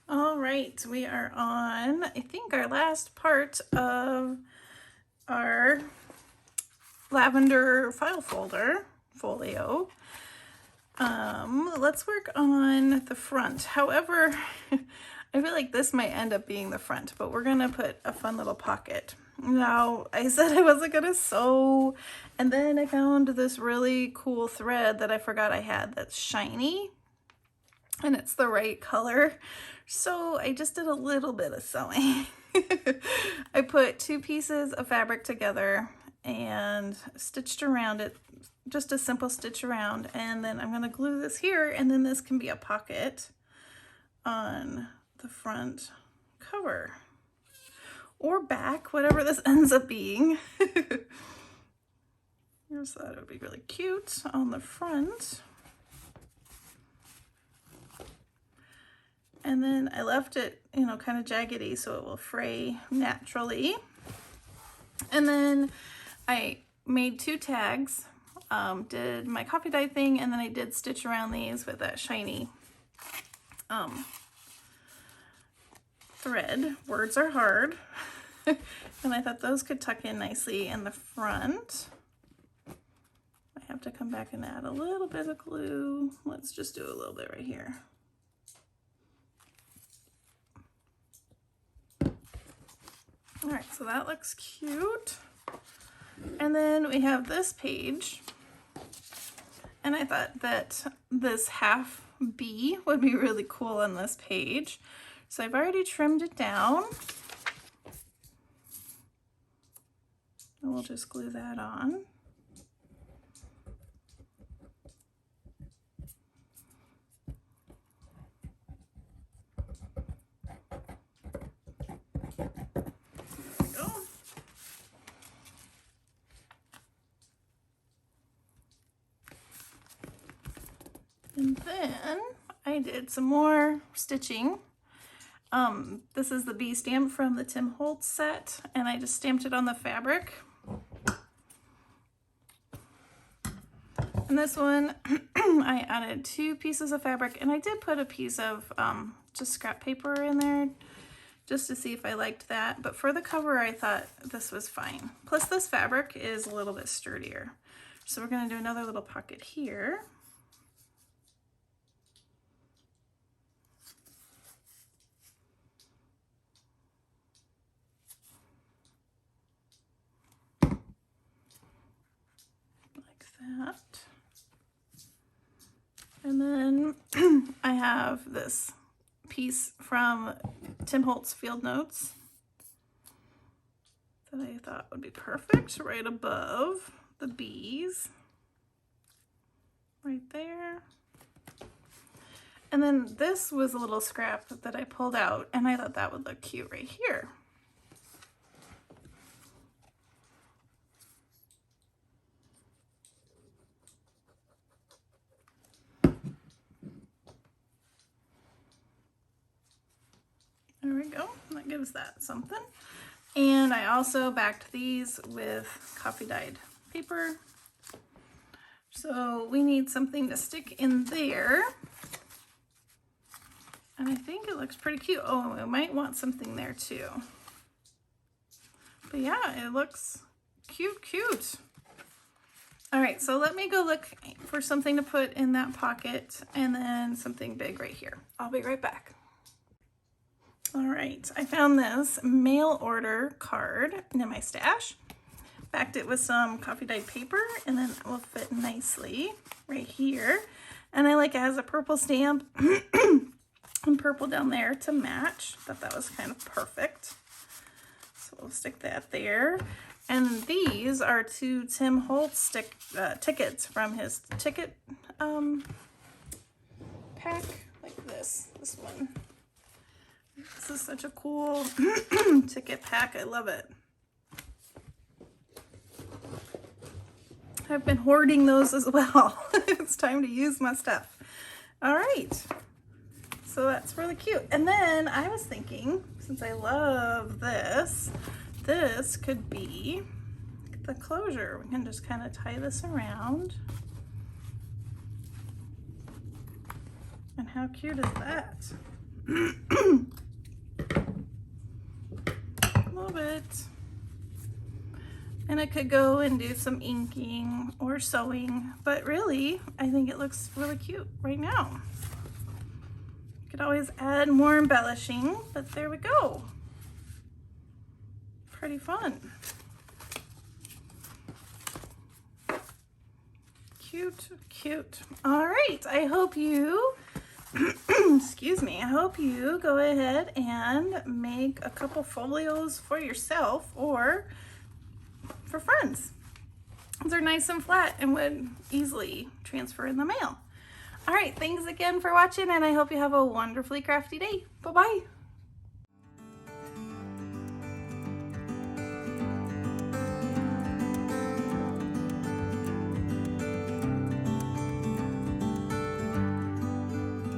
All right, we are on, I think, our last part of our Lavender File Folder Folio. Let's work on the front. However, I feel like this might end up being the front, but we're gonna put a fun little pocket. Now, I said I wasn't gonna sew, and then I found this really cool thread that I forgot I had that's shiny, and it's the right color. So I just did a little bit of sewing. I put 2 pieces of fabric together and stitched around it, just a simple stitch around, and then I'm gonna glue this here, and then this can be a pocket on the front cover or back, whatever this ends up being. I just thought it would be really cute on the front. And then I left it, you know, kind of jaggedy so it will fray naturally. And then I made 2 tags, did my coffee dye thing, and then I did stitch around these with that shiny thread. Words are hard. And I thought those could tuck in nicely in the front. I have to come back and add a little bit of glue. Let's just do a little bit right here. All right, so that looks cute. And then we have this page, and I thought that this half B would be really cool on this page. So I've already trimmed it down. And we'll just glue that on. And then I did some more stitching. This is the bee stamp from the Tim Holtz set, and I just stamped it on the fabric. And this one, I added 2 pieces of fabric, and I did put a piece of just scrap paper in there just to see if I liked that. But for the cover, I thought this was fine. Plus this fabric is a little bit sturdier. So we're gonna do another little pocket here. That. And then I have this piece from Tim Holtz Field Notes that I thought would be perfect right above the bees, right there. And then this was a little scrap that I pulled out, and I thought that would look cute right here. There we go, that gives that something. And I also backed these with coffee dyed paper. So we need something to stick in there. And I think it looks pretty cute. Oh, we might want something there too. But yeah, it looks cute, cute. All right, so let me go look for something to put in that pocket and then something big right here. I'll be right back. All right, I found this mail order card in my stash. Backed it with some coffee dyed paper, and then it will fit nicely right here. And I like it has a purple stamp and purple down there to match. Thought that was kind of perfect. So we'll stick that there. And these are 2 Tim Holtz tickets from his ticket pack, like this one. This is such a cool ticket pack. I love it. I've been hoarding those as well. It's time to use my stuff. All right. So that's really cute. And then I was thinking, since I love this, this could be the closure. We can just kind of tie this around. And how cute is that? A little bit. And I could go and do some inking or sewing, but really, I think it looks really cute right now. You could always add more embellishing, but there we go. Pretty fun. Cute, cute. All right, I hope you, excuse me, I hope you go ahead and make a couple folios for yourself or for friends. They're nice and flat and would easily transfer in the mail. All right, thanks again for watching, and I hope you have a wonderfully crafty day. Bye-bye.